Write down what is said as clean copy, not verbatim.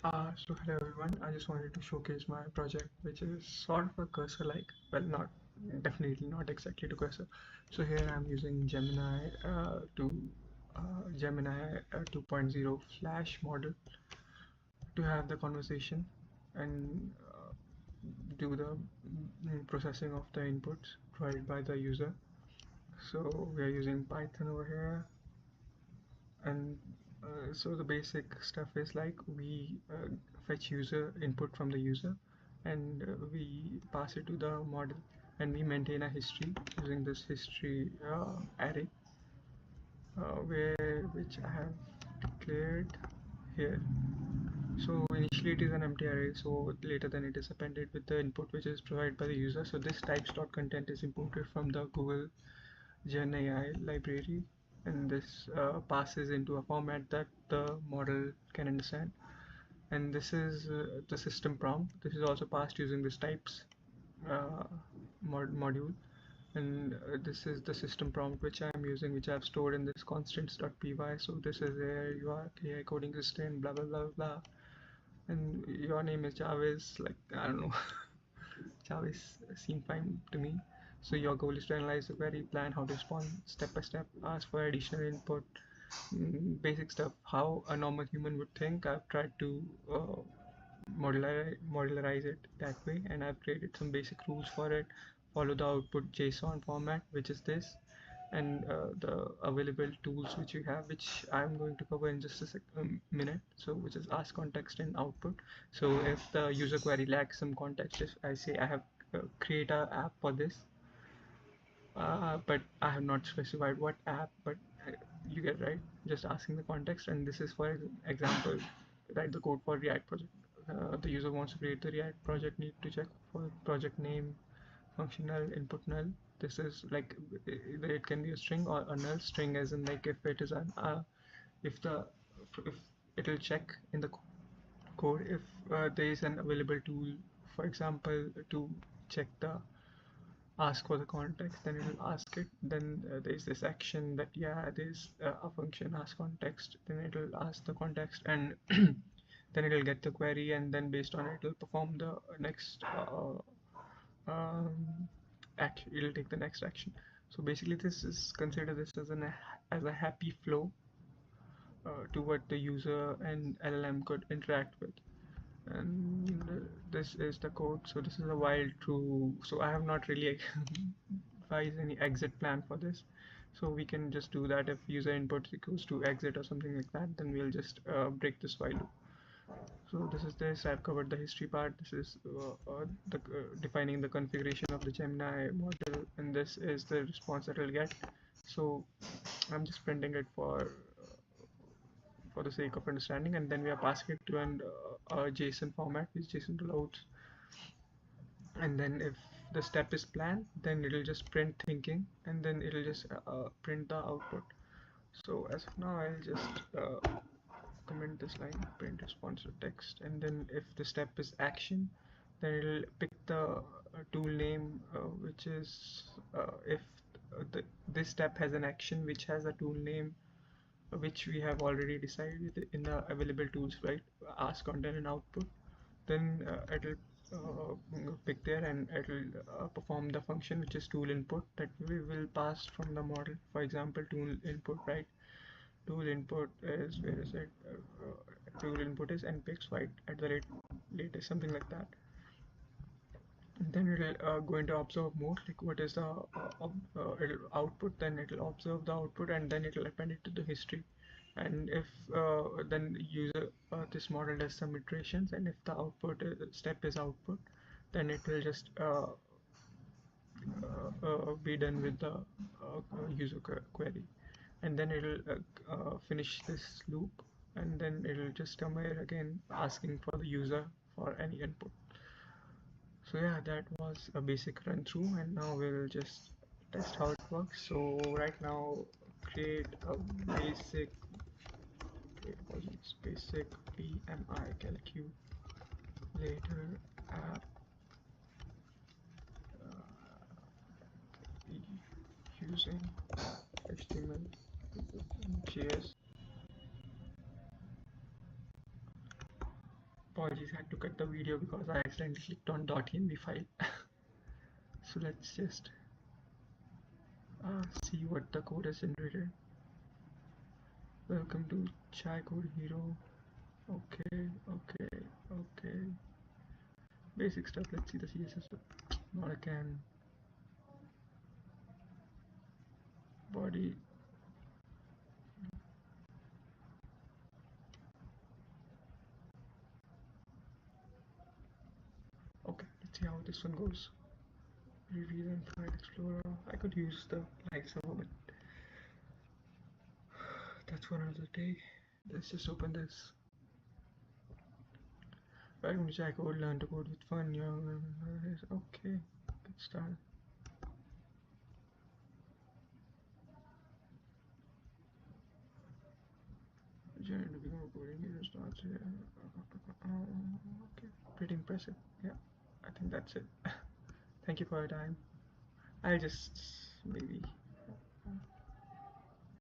So hello everyone, I just wanted to showcase my project which is sort of a cursor like, well not, definitely not exactly to cursor. So here I'm using Gemini 2.0 Flash model to have the conversation and do the processing of the inputs provided by the user. So we are using Python over here, and so the basic stuff is like we fetch user input from the user, and we pass it to the model, and we maintain a history using this history array, which I have declared here. So initially it is an empty array, so later then it is appended with the input which is provided by the user. So this types.content is imported from the Google genAI library, and this passes into a format that the model can understand. And this is the system prompt. This is also passed using this types uh, module, and this is the system prompt which I am using, which I have stored in this constants.py. So this is where you are AI coding assistant, blah blah blah blah, and your name is Jarvis. Like I don't know, Jarvis seemed fine to me. So your goal is to analyze the query, plan how to respond step by step, ask for additional input, basic stuff, how a normal human would think. I've tried to modularize it that way, and I've created some basic rules for it. Follow the output JSON format, which is this, and the available tools which you have, which I'm going to cover in just a minute. So which is ask context and output. So if the user query lacks some context, if I say I have create a app for this, but I have not specified what app, but you get right, just asking the context. And this is for example, write the code for React project. The user wants to create the React project, need to check for project name, function null, input null. This is like it can be a string or a null string, as in like if it is an if it will check in the code if there is an available tool, for example, to check the ask for the context, then it will ask it. Then there's this action that, yeah, there's a function ask context, then it will ask the context, and then it will get the query, and then based on it will perform the next action. It'll take the next action. So basically this is consider this as a happy flow to what the user and LLM could interact with. And this is the code. So this is a while true. So I have not really devised any exit plan for this. So we can just do that. If user input equals to exit or something like that, then we'll just break this while loop. So this is this. I've covered the history part. This is defining the configuration of the Gemini model, and this is the response that we'll get. So I'm just printing it for the sake of understanding, and then we are passing it to a JSON format, which JSON loads. And then if the step is planned, then it'll just print thinking, and then it'll just print the output. So as of now, I'll just comment this line, print response to text, and then if the step is action, then it'll pick the tool name, which is if this step has an action which has a tool name which we have already decided in the available tools, right? Ask content and output. Then it'll pick there, and it'll perform the function which is tool input that we will pass from the model. For example, tool input, right? Tool input is, where is it? Tool input is npx white at the rate latest, something like that. And then it'll go into observe mode, like what is the it'll output, then it'll observe the output, and then it'll append it to the history. And if then user this model does some iterations, and if the output step is output, then it will just be done with the user query, and then it'll finish this loop, and then it'll just come here again asking for the user for any input. So yeah, that was a basic run through, and now we'll just test how it works. So right now, create a basic PMI calculator app using HTML and JS. Apologies, I had to cut the video because I accidentally clicked on .env file. So let's just see what the code has generated. Welcome to Chai Code Hero. Okay, okay, okay. Basic stuff. Let's see the CSS. Not a can. Body. Okay, let's see how this one goes. Review and File Explorer. I could use the live server, but that's for another day. Let's just open this. Welcome to Chai Code. Learn to code with fun. Young. Okay, get started. Journey to become a coding hero starts here. Okay, pretty impressive. Yeah, I think that's it. Thank you for your time. I'll just maybe